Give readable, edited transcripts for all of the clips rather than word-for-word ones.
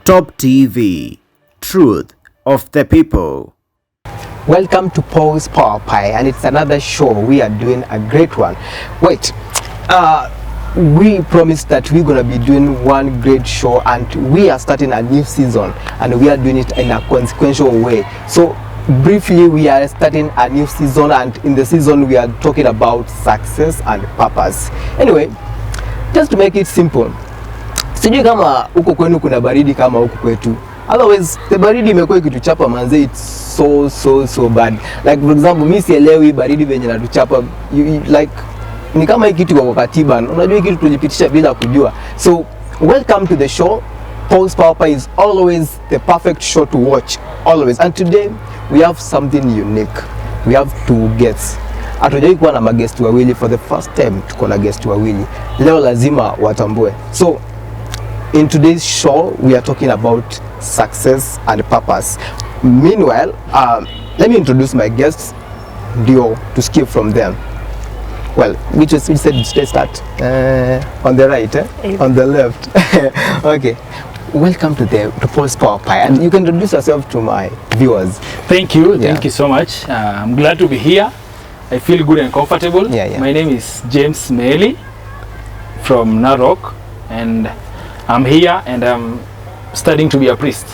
Top TV, truth of the people. Welcome to Paul's Power Pie, and it's another show. We are doing a great one. Wait, we promised that we're gonna be doing one great show, and we are starting a new season, and we are doing it in a consequential way. So briefly, we are starting a new season, and in the season we are talking about success and purpose. Anyway, just to make it simple, sijui kama huko kwenu kuna baridi kama huko kwetu. Otherwise, the baridi imekuwa ikituchapa manze, it's so bad. Like for example, mimi sielewi baridi venye natuchapa, like ni kama hiki kitu kwa katiba. Unajua hiki kitu tulipitisha bila kujua. So, welcome to the show. Paul's Power Pie is always the perfect show to watch, always. And today we have something unique. We have two guests. Hatujai kuwa na magest wawili, for the first time tuko na guest wawili. Leo lazima watambue. So, in today's show, we are talking about success and purpose. Meanwhile, let me introduce my guests, Dio, to skip from them. Well, we said let's start on the right, on the left. Okay. Welcome to Paul's Power Pie, and you can introduce yourself to my viewers. Thank you, thank you so much. I'm glad to be here. I feel good and comfortable. My name is James Meili from Narok, and I'm here and I'm studying to be a priest.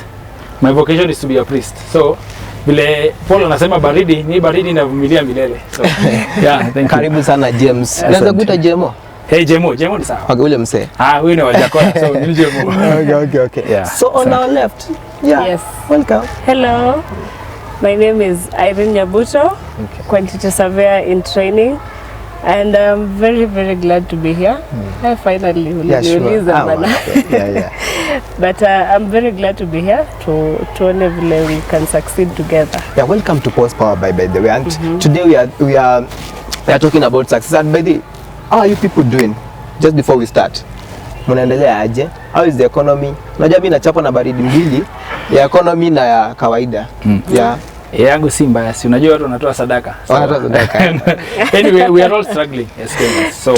My vocation is to be a priest. So, vile Paul anasema baridi, ni baridi navumilia milele. So, yeah, thank you. Karibu sana James. Unaweza kuita Jemo? Hey Jemo ni sawa. Okay, ule msee. Huyu ni Wajakona, so ni Jemo. Okay. Yeah. So on our left. Yes. Welcome. Hello. My name is Irene Nyabuto, quantity surveyor in training. And I'm very glad to be here. I finally But I'm very glad to be here to enable we can succeed together. Yeah, welcome to Paul's Power by the way. And today we are talking about success. And by the way, how are you people doing? Just before we start, mnaendelea aje? How is the economy? Unajua mimi nachapa na baridi mbili, ya economy na ya kawaida. Yeah. Yangu si mbaya, si unajua watu wanatoa sadaka. Wanatoa sadaka. Anyway, we are all struggling as Kenyans. So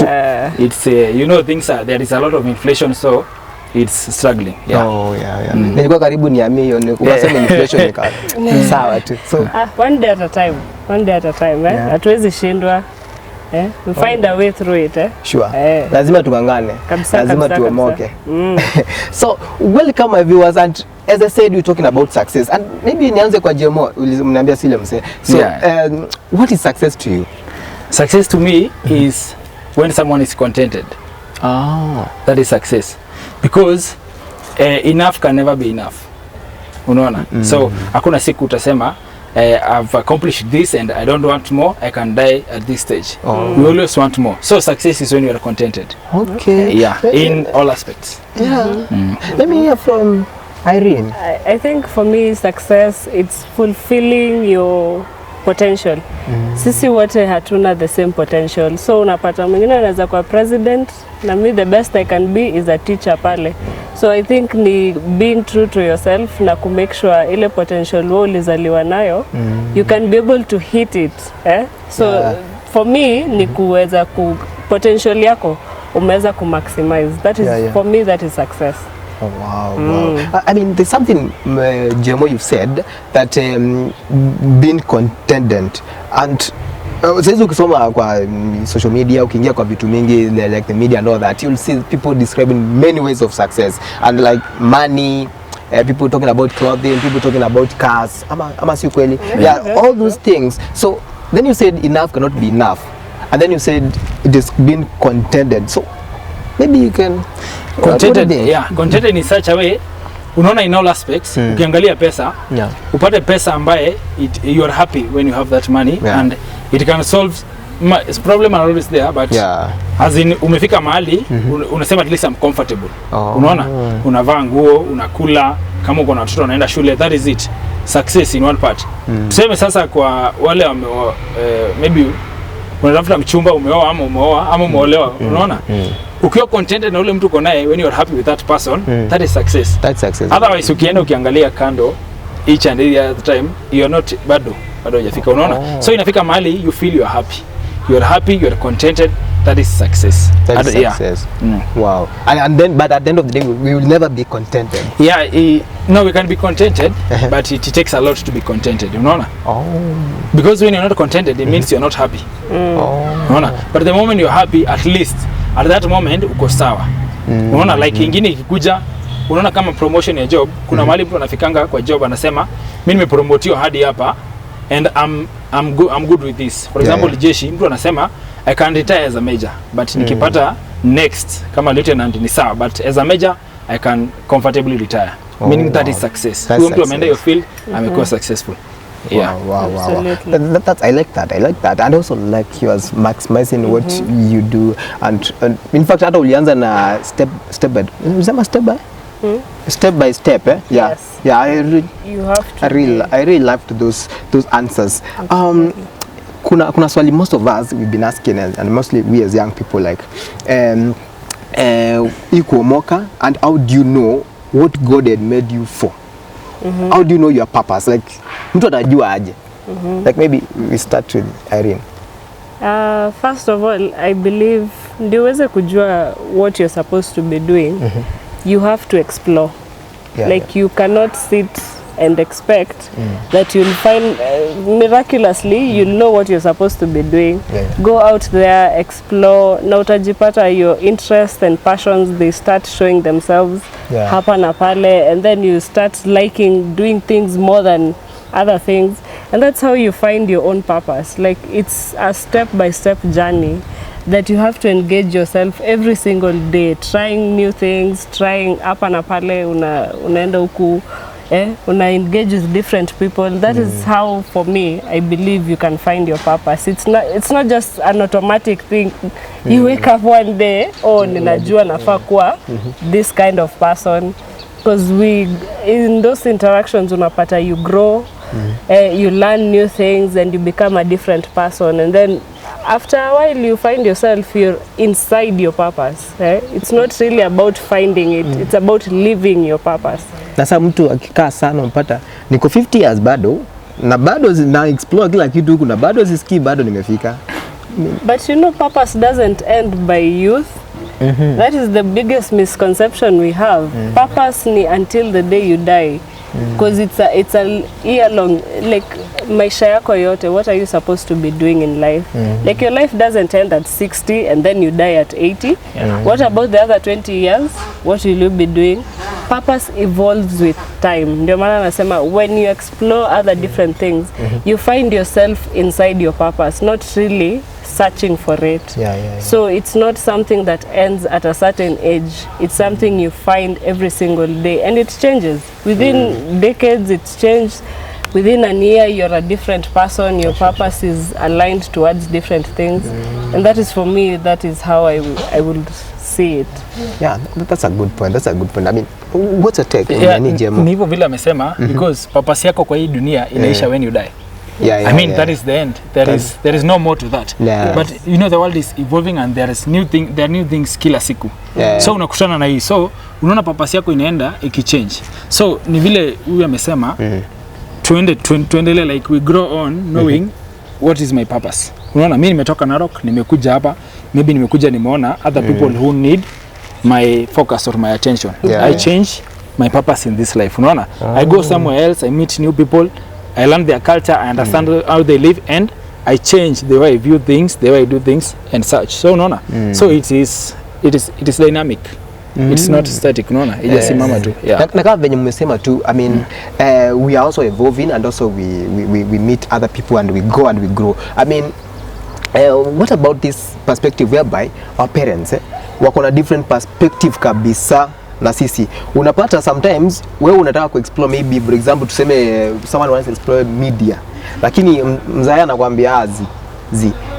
it's you know, there is a lot of inflation, so it's struggling. Yeah. Oh yeah. Nilikuwa karibu niamie hiyo, ukasema inflation ikawa sawa tu. So one day at a time, hatuwezi shindwa. We find a way through it. Sure. Lazima tungangane. Lazima tuomoke. So, welcome my viewers, and as I said, we're talking about success. And maybe nianze kwa Jemo, mniambia sile mse. So, what is success to you? Success to me is when someone is contented. That is success. Because enough can never be enough. Unaona? So, hakuna siku utasema I've accomplished this and I don't want more, I can die at this stage. We always want more. So success is when you are contented. Okay. Yeah, in all aspects. Yeah. Let me hear from Irene. I think for me success, it's fulfilling your potential. Sisi wote hatuna the same potential. So unapata mwingine anaweza kuwa president, na me the best I can be is a teacher pale. So I think ni being true to yourself na ku make sure ile potential wewe ulizaliwa nayo, you can be able to hit it. So for me ni kuweza potential yako umeweza ku maximize. That is for me, that is success. Oh, wow. I mean, there's something, Jemo, you've said that being contented, and sasa ukisoma kwa social media, ukiingia kwa vitu mingi like the media and all that, you'll see people describing many ways of success, and like money, people talking about clothing, people talking about cars, ama si kweli? Yeah, all those things. So then you said enough cannot be enough, and then you said it is being contented. So maybe you can contented in such a way, unaona in all aspects. Ukiangalia pesa, upate pesa ambaye you are happy when you have that money, and it can solve problem are always there, but as in umefika mahali unasema at least I'm comfortable. Unaona, unavaa nguo, unakula, kama uko na watoto unaenda shule, that is it. Success in one part. Tuseme sasa kwa wale maybe unatafuta mchumba, umeoa ama umeolewa, unaona? Ukiwa contented na ule mtu uko naye, when you are happy with that person, that is success. That's success. Otherwise ukienda ukiangalia kando each and every other time, you are not bado hujafika, unaona? So inafika mahali you feel you are happy. You are happy, you are contented, that is success. That is success. Wow. And then, but at the end of the day, we will never be contented. Yeah, no, we can be contented, but it takes a lot to be contented, you know. Because when you're not contented, it means you're not happy. But the moment you're happy, at least at that moment uko sawa. Unaona, like ingine ikikuja, unaona kama promotion ya job, kuna mahali mtu anafikanga kwa job anasema mimi nimepromotiwa hadi hapa and I'm good with this. For example, jeshi mtu anasema I can retire as a major, but nikipata next kama lieutenant ni sawa, but as a major I can comfortably retire. Meaning that is success. Huyo mtu ameenda hiyo field amekuwa successful. Yeah. Wow. That's, I like that. And also like you as maximizing what you do, and in fact hata ulianza na step by step, eh? Yeah. Yes. Yeah, You have to. I really loved those answers. Kuna swali most of us we've been asking, and mostly we as young people, like ikuomoka, and how do you know what God had made you for? How do you know your purpose? Like mtu atajua aje? Like maybe we start with Irene. First of all, I believe ndio uweze kujua what you're supposed to be doing, you have to explore. You cannot sit and expect that you'll find miraculously you'll know what you're supposed to be doing. Go out there, explore, na utajipata your interests and passions, they start showing themselves hapa na pale, and then you start liking doing things more than other things, and that's how you find your own purpose. Like it's a step-by-step journey that you have to engage yourself every single day, trying new things, trying hapa na pale, unaenda huku, una engage with different people. That is how, for me, I believe you can find your purpose. It's not just an automatic thing. You wake up one day, ninajua nafaa kuwa this kind of person, because in those interactions unapata you grow, you learn new things, and you become a different person, and then after a while you find yourself you're inside your purpose. It's not really about finding it, it's about living your purpose. Na sasa mtu akikaa sana mpata niko 50 years bado na explore kila kitu huku na bado sisikii bado nimefika. But you know, purpose doesn't end by youth. That is the biggest misconception we have. Purpose ni until the day you die. Because it's a year long, like maisha yako yote, what are you supposed to be doing in life? Like your life doesn't end at 60 and then you die at 80. What about the other 20 years? What will you be doing? Purpose evolves with time. Ndio maana nasema when you explore other different things, you find yourself inside your purpose, not really searching for it. So it's not something that ends at a certain age. It's something you find every single day, and it changes. Within decades it's changed. Within a year you're a different person. Your purpose is aligned towards different things. And that is, for me, that is how I would see it. Yeah, that's a good point. I mean, what's your take? Ni hivyo vile amesema, because purpose yako kwa hii dunia inaisha when you die. I mean, that is the end. There is no more to that. But you know, the world is evolving, and there are new things kila siku. So unakutana na hii, so unaona purpose yako inaenda ikichange. So ni vile huyu amesema, tuendelee, like we grow on knowing what is my purpose. Unaona, mimi nimetoka Narok, nimekuja hapa, maybe nimekuja nimeona other people who need my focus or my attention. I change my purpose in this life. Unaona, I go somewhere else, I meet new people, I learn their culture, I understand how they live, and I change the way I view things, the way I do things, and such. So unaona, so it is dynamic. It's not static, unaona, ijasimama tu. Na kama venye mmesema tu, I mean, we are also evolving, and also we meet other people, and we go and we grow. I mean, what about this perspective whereby our parents wako na different perspective kabisa na sisi? Unapata sometimes wewe unataka ku-explore, maybe for example tuseme someone wants to explore media, lakini mzaya anakuambia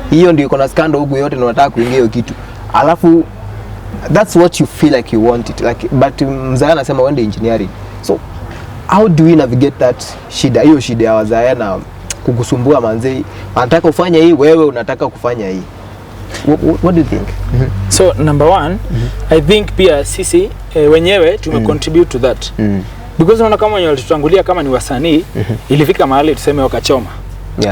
hiyo ndio iko na scandal huko yote na unataka kuingia hiyo kitu, alafu that's what you feel like you want it, like, but mzaya anasema uende engineering. So how do we navigate that hiyo shida ya wazaya na kukusumbua manze, anataka kufanya hii, wewe unataka kufanya hii? What do you think? So number one, I think pia sisi wenyewe contribute to that. Because unaona kama wenye walitutangulia kama ni wasanii, ilifika mahali tuseme wakachoma.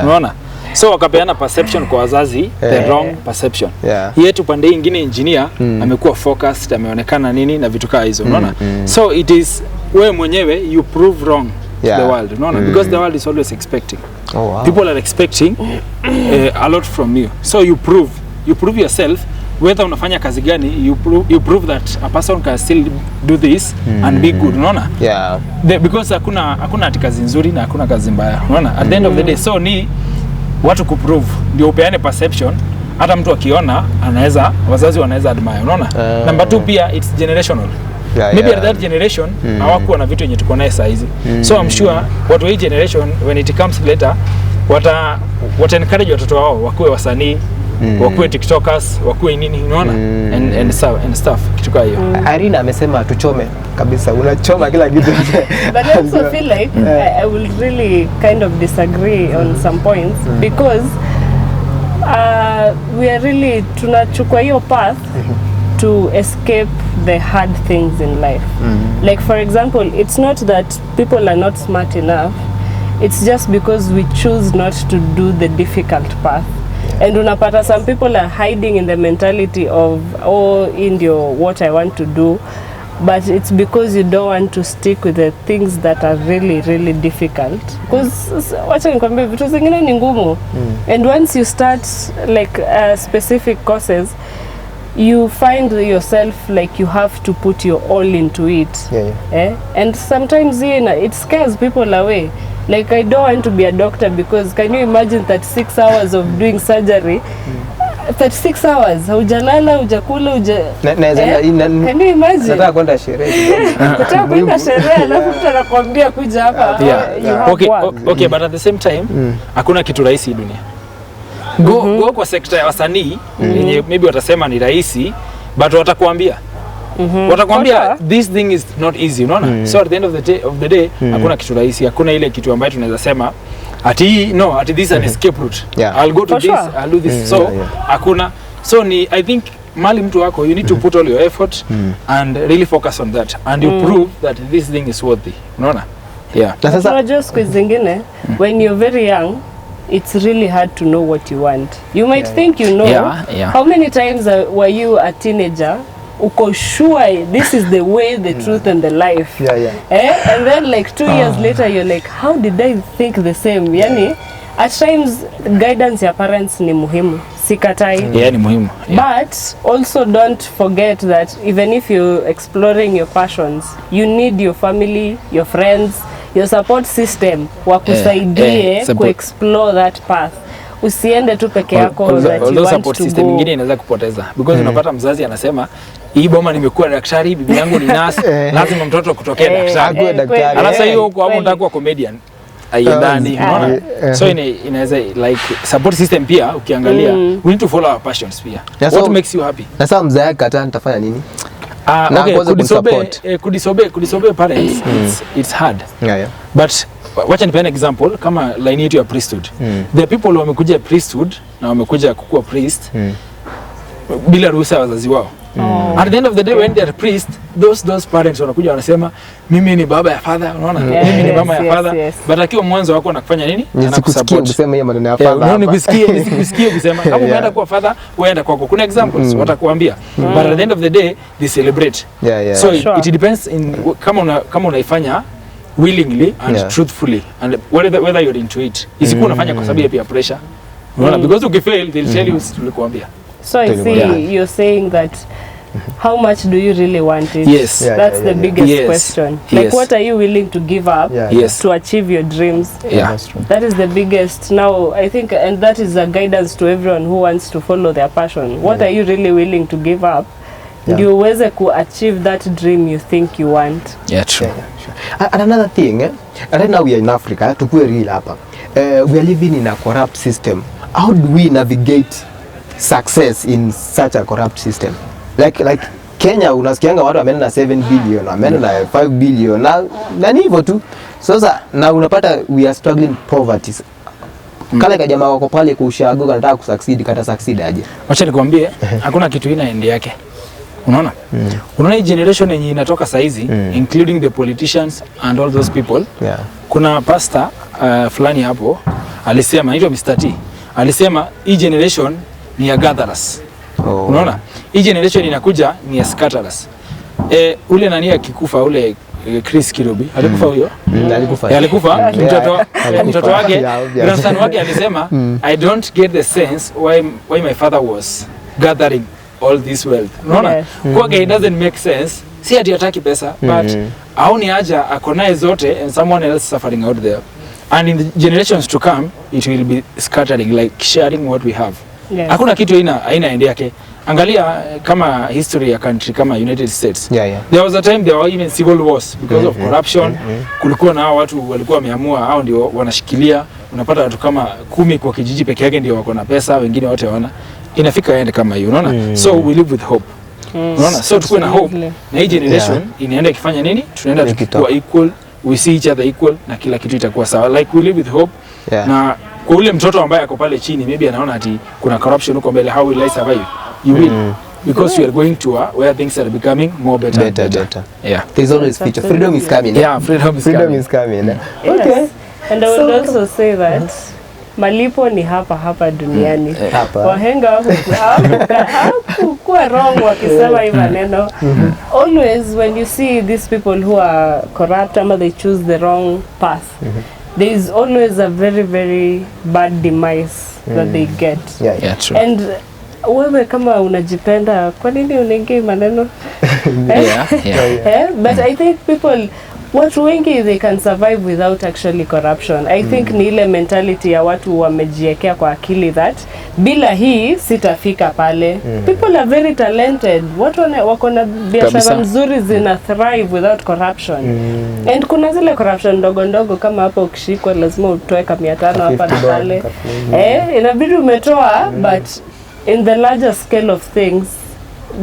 Unaona? So wakapeana perception kwa wazazi, the wrong perception. Yetu pande nyingine engineer amekuwa focused, ameonekana nini na vitu kama hizo, unaona? So it is wewe mwenyewe you prove wrong the world, unaona? Because the world is always expecting. People are expecting a lot from you. So you prove yourself. Whether unafanya kazi gani, you prove that a person can still do this and be good, unaona? Because hakuna ati kazi nzuri na hakuna kazi mbaya, unaona? At the end of the day, so ni watu kuprove ndio upeane perception, hata mtu akiona anaweza, wazazi wanaweza admire, unaona? Number 2 pia it's generational. Maybe at that generation hawakuwa na vitu yenye tuko naye saa hizi. So I'm sure watu hii generation when it comes later wata encourage watoto wao wakuwe wasanii, wakuwe tiktokers, wakuwe nini, unaona? And stuff kitu kama hiyo. Irene amesema tuchome kabisa, unachoma kila kitu. But I also feel like I will really kind of disagree on some points because we are really tunachukua hiyo path to escape the hard things in life. Like for example, it's not that people are not smart enough, it's just because we choose not to do the difficult path. And unapata some people are hiding in the mentality of, oh, Indio, what I want to do, but it's because you don't want to stick with the things that are really, really difficult. Because wacha nikwambie vitu zingine ni ngumu. And once you start like specific courses, you find yourself like you have to put your all into it. And sometimes it scares people away. Like I don't want to be a doctor because can you imagine 36 hours of doing surgery? 36 hours, hujalala, hujakula, can you imagine? Nataka kwenda sherehe. Nataka kwenda sherehe, alafu mtu anakuambia kuja hapa. Okay, but at the same time, hakuna kitu rahisi dunia. Go kwa sekta ya wasanii, yenye maybe watasema ni rahisi, but watakuambia watakwambia this thing is not easy, unaona? So at the end of the day hakuna kitu rahisi, hakuna ile kitu ambayo tunaweza sema ati this is an escape route. I'll go to this, I'll do this. So hakuna. So I think mali mtu wako, you need to put all your effort and really focus on that and you prove that this thing is worthy, unaona? Na sasa unajua siku zingine when you're very young it's really hard to know what you want. You might think you know. How many times were you a teenager uko sure this is the way, the truth and the life? And then like 2 years later you're like, how did I think the same? Yani at times guidance ya parents ni muhimu, sikatai. Ni muhimu. But also don't forget that even if you're exploring your passions, you need your family, your friends, your support system wakusaidie ku-explore that path. Usiende tu peke yako that you want support to system go. nyingine inaweza kupoteza because unapata mzazi anasema hii boma nimekuwa daktari, bibi yangu ni nurse, lazima mtoto kutokea daktari. Alafu hiyo huko hapo unataka kuwa comedian. Aiendani, unaona? So inaweza like support system pia ukiangalia, we need to follow our passions pia. What makes you happy? Na sasa mzee kata nitafanya nini? Okay, kudisobey parents, it's hard. But wacha nipe an example kama line yetu ya priesthood. There are people wamekuja priesthood na wamekuja kukua priest bila ruhusa ya wazazi wao. At the end of the day when they are priest, those parents wanakuja wanasema mimi ni baba ya father, unaona? Mimi ni mama ya father. But akiwa mwanzo wako anakufanya nini? Anakusupport kusema hiyo maneno ya father. Nikusikie kusema kama umeenda kwa father, uenda kwako. Kuna examples watakuambia. But at the end of the day they celebrate. So it depends in kama unaifanya willingly and truthfully and whether you're into it. Isikuwa unafanya kwa sababu ya peer pressure. Unaona? Because ukifail they'll tell you tulikuambia. So I see you're saying that how much do you really want it? Yes. That's the biggest question. Like what are you willing to give up to achieve your dreams? That is the biggest. Now I think, and that is a guidance to everyone who wants to follow their passion. What are you really willing to give up? Ndio uweze ku achieve that dream you think you want. True. And another thing, right now we are in Africa, tukue real hapa. We are living in a corrupt system. How do we navigate success in such a corrupt system? Like Kenya unasikianga watu wameenda na 7 billion, wameenda na 5 billion na ni hivyo tu. Sasa na unapata we are struggling poverty. Kale kajamaa wako pale kwa ushago kanataka kusucceed, kata succeed aje? Wacha nikwambie hakuna kitu ina end yake. Unaona? Unaona hii generation yenye inatoka saizi including the politicians and all those people. Kuna pastor fulani hapo alisema anaitwa Mr. T. alisema hii generation ni ya gatherers. Unaona? Hii generation inakuja ni ya scatterers. Ule nani akikufa ule Chris Kirubi alikufa huyo? Alikufa. Mtoto wake, grandson wake alisema I don't get the sense why my father was gathering all this wealth. Unaona? Kwake it doesn't make sense. Si ati hataki pesa but haoni haja akonae zote and someone else suffering out there. And in the generations to come it will be scattering, like sharing what we have. Hakuna kitu haina end yake. Angalia kama history ya country kama United States. There was a time there were even civil wars because of corruption. Kulikuwa na watu walikuwa wameamua hao ndio wanashikilia. Unapata watu kama 10 kwa kijiji peke yake ndio wako na pesa, wengine wote hawana. Inafika end kama hiyo, unaona? So we live with hope. Unaona? So tuko na hope. Na hii generation inaenda ikifanya nini? Tunaenda tukikuwa equal, we see each other equal na kila kitu itakuwa sawa. Like we live with hope. Na kwa ule mtoto ambaye ako pale chini maybe anaona ati kuna corruption huko mbele, how will I survive? You will, because you are going to where things are becoming more better. Yeah, there's always future. Freedom is coming. Yeah, freedom is coming. Okay. And I would also say that malipo ni hapa duniani. Wahenga hawakuwa wrong wakisema hii maneno. Always when you see these people who are corrupt or they choose the wrong path, there is always a very, very bad demise that they get. Yeah, true. And wewe kama unajipenda, kwa nini unaingia maneno? But I think people, watu wengi they can survive without actually corruption. I think ni ile mentality ya watu wamejiekea kwa akili that bila hii sitafika pale. People are very talented. Watu wako na biashara nzuri zina thrive without corruption. And kuna zile corruption ndogo ndogo kama hapo ukishikwa lazima utoe 500 hapa na pale. Inabidi umetoa, but in the larger scale of things,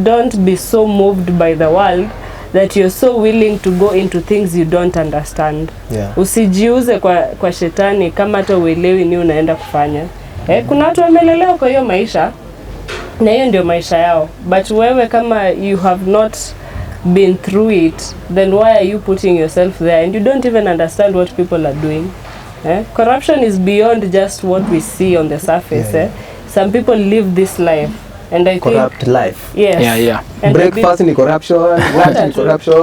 don't be so moved by the world that you're so willing to go into things you don't understand. Usijiuze kwa shetani kama hata uelewi ni unaenda kufanya. Kuna watu wamelelewa kwa hiyo maisha na hiyo ndio maisha yao, but wewe kama you have not been through it, then why are you putting yourself there and you don't even understand what people are doing? Corruption is beyond just what we see on the surface. Some people live this life and I corrupt think life. Yes. And breakfast ni corruption, lunch ni corruption.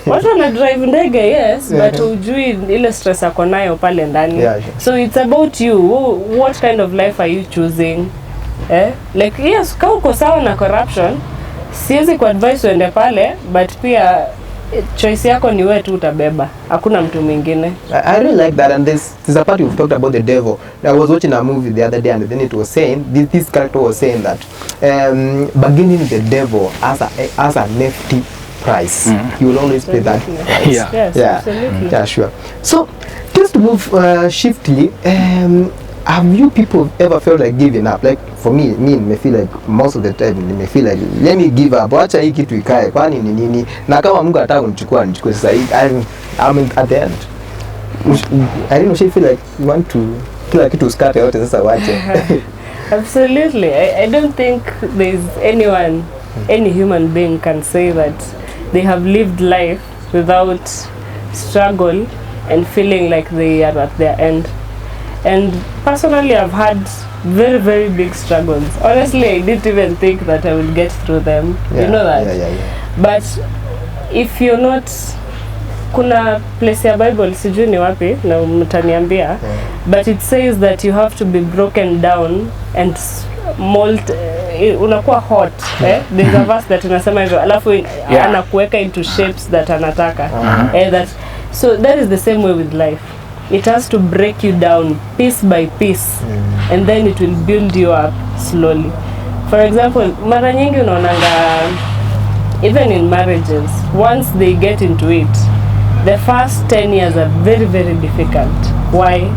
Watu wana drive ndege, yes, but hujui ile stress yako nayo pale ndani. So it's about you. What kind of life are you choosing? Like yes, kama uko sawa na corruption, siwezi ku advise uende pale, but pia choice yako ni wewe tu utabeba. Hakuna mtu mwingine. I really like that, and there's a part you've talked about the devil. I was watching a movie the other day and then it was saying, this character was saying that bargaining the devil as a nifty price. You will always pay that price. Yes, absolutely. Yeah, sure. So just to move shiftly, have you people ever felt like giving up? Like for me may feel like most of the time may feel like let me give up. Acha hii kitu ikae. Kwani ni nini? Na kama Mungu anataka kunichukua nichukue sasa hivi. I'm at the end. I don't know, she feel like you want to kila kitu uskate yote sasa wache. Absolutely. I don't think there's anyone, any human being can say that they have lived life without struggle and feeling like they are at their end. And personally, I've had very, very big struggles. Honestly, I didn't even think that I would get through them. You know that? But if you're not, kuna place ya Bible, sijui ni wapi, na mtaniambia, but it says that you have to be broken down and unakuwa hot. There's a verse that inasema hivyo, alafu anakuweka into shapes that anataka. So that is the same way with life. It has to break you down piece by piece, and then it will build you up slowly. For example, mara nyingi unaonanga, even in marriages, once they get into it, the first 10 years are very, very difficult. Why?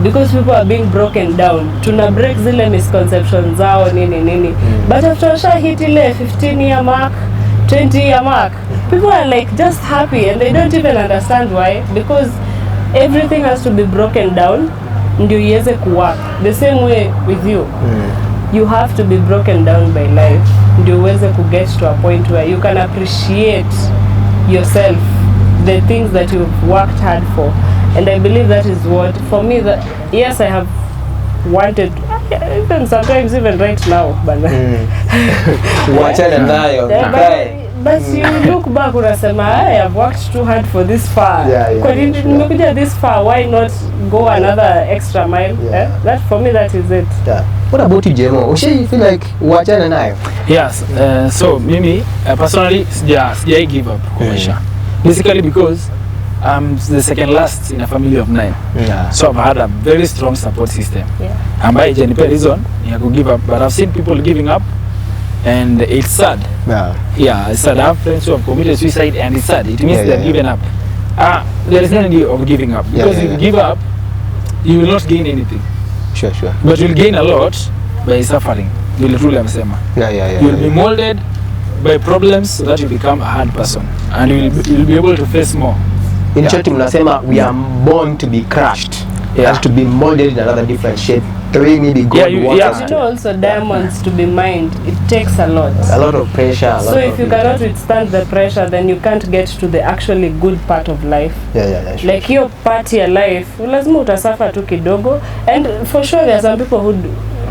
Because people are being broken down. Tuna break zile misconceptions zao nini. But after hit ile 15-year mark, 20-year mark, people are like just happy and they don't even understand why. Because everything has to be broken down ndio iweze kuwork. The same way with you. You have to be broken down by life ndio uweze ku get to a point where you can appreciate yourself, the things that you've worked hard for. And I believe that is what, for me, that yes, I have wanted, even sometimes even right now, but Wachana nayo. but you look back unasema I have worked too hard for this far. Kwa nini nimekuja this far? Why not go another extra mile? That for me, that is it. What about you, Jemo? You feel like wachana nayo? Yes, so mimi personally sijai give up kwa maisha. Basically because I'm the second last in a family of 9. So I've had a very strong support system. Ambaye janipe reason ya ku give up, but I've seen people giving up and it's sad. It's sad. I have friends who have committed suicide and it's sad. It means they've given up. There is no need of giving up because if you give up, you will not gain anything. Sure. But you'll gain a lot by suffering. You'll truly amesema. You'll be molded by problems so that you become a hard person and you'll be able to face more. In short, mnasema we are born to be crushed and to be molded in another different shape. The way maybe God wants us to. You know, also diamonds to be mined, it takes a lot. A lot of pressure. So if you cannot withstand the pressure, then you can't get to the actually good part of life. Sure. Like your part of life, lazima utasuffer tu kidogo. And for sure there are some people who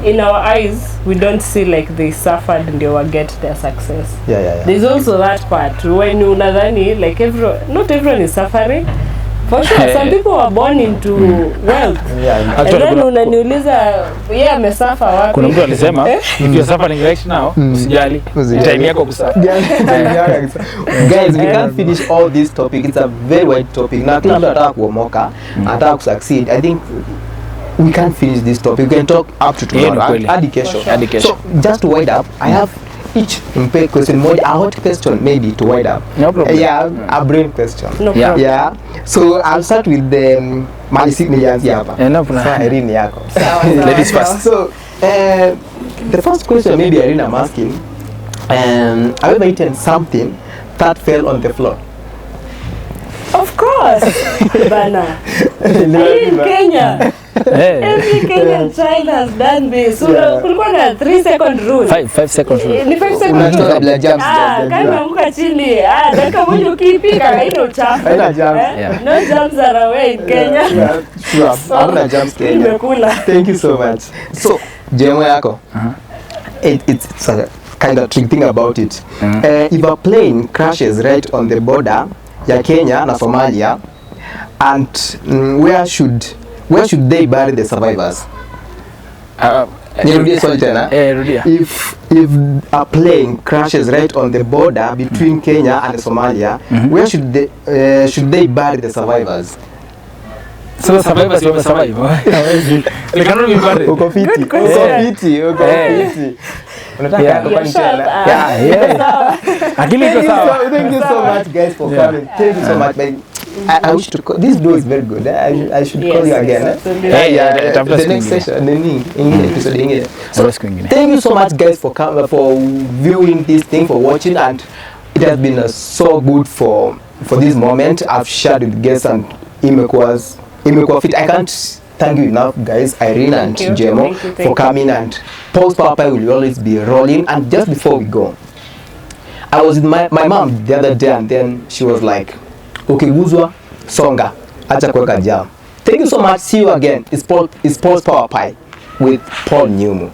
in our eyes we don't see like they suffered and they will get their success. There's also that part when unadhani like not everyone is suffering. For sure, some people were born into wealth. And then unaniuliza amesafa wapi? Kuna mtu alisema if you're suffering right now, usijali. Time yako kusafa. Guys, we can't finish all this topic. It's a very wide topic. Na kila mtu anataka kuomoka, anataka kusucceed. I think we can't finish this topic. We can talk up to tomorrow. Education. So just to wind up, I have each question more a hot question maybe to wind up. No problem. A brain question. No problem. So I'll start with the Malisik nilianzi hapa. No problem. Sasa Irene yako. Ladies first. So the first question maybe Irene I'm asking, have you ever eaten something that fell on the floor? Of course. Bana. In Kenya. Every Kenyan child has done this. So kulikuwa na 3-second rule. 5 second rule. Ni 5 second rule. Kabla jumps. Kama mka chini. Dakika moja ukipika haina uchafu. Haina jumps. No jumps are away in Kenya. Sure. Hauna jumps Kenya. Nimekula. Thank you so much. So, Jemo yako. It's a kind of trick thing about it. If a plane crashes right on the border ya Kenya na Somalia, and where should they bury the survivors? Nirudie swali tena. Rudia. If a plane crashes right on the border between Kenya and Somalia, where should they bury the survivors? So the survivors will survive. They cannot be buried. Uko fiti. Unataka kufanya tena. Akili iko sawa. Thank you so much guys for coming. Thank you so much. I wish to call, this door is very good. I should call you again. The next session, episode. So, thank you so much guys for coming, for viewing this thing, for watching, and it has been so good for this moment. I've shared with guests and imekuwa fit. I can't thank you enough guys, Irene and Jemo, for coming, and Pulse Power Pie will always be rolling. And just before we go, I was with my mom the other day, and then she was like, ukiguzwa songa, acha kuweka jam. Thank you so much. See you again. It's Pulse Power Pie with Paul Nyumu.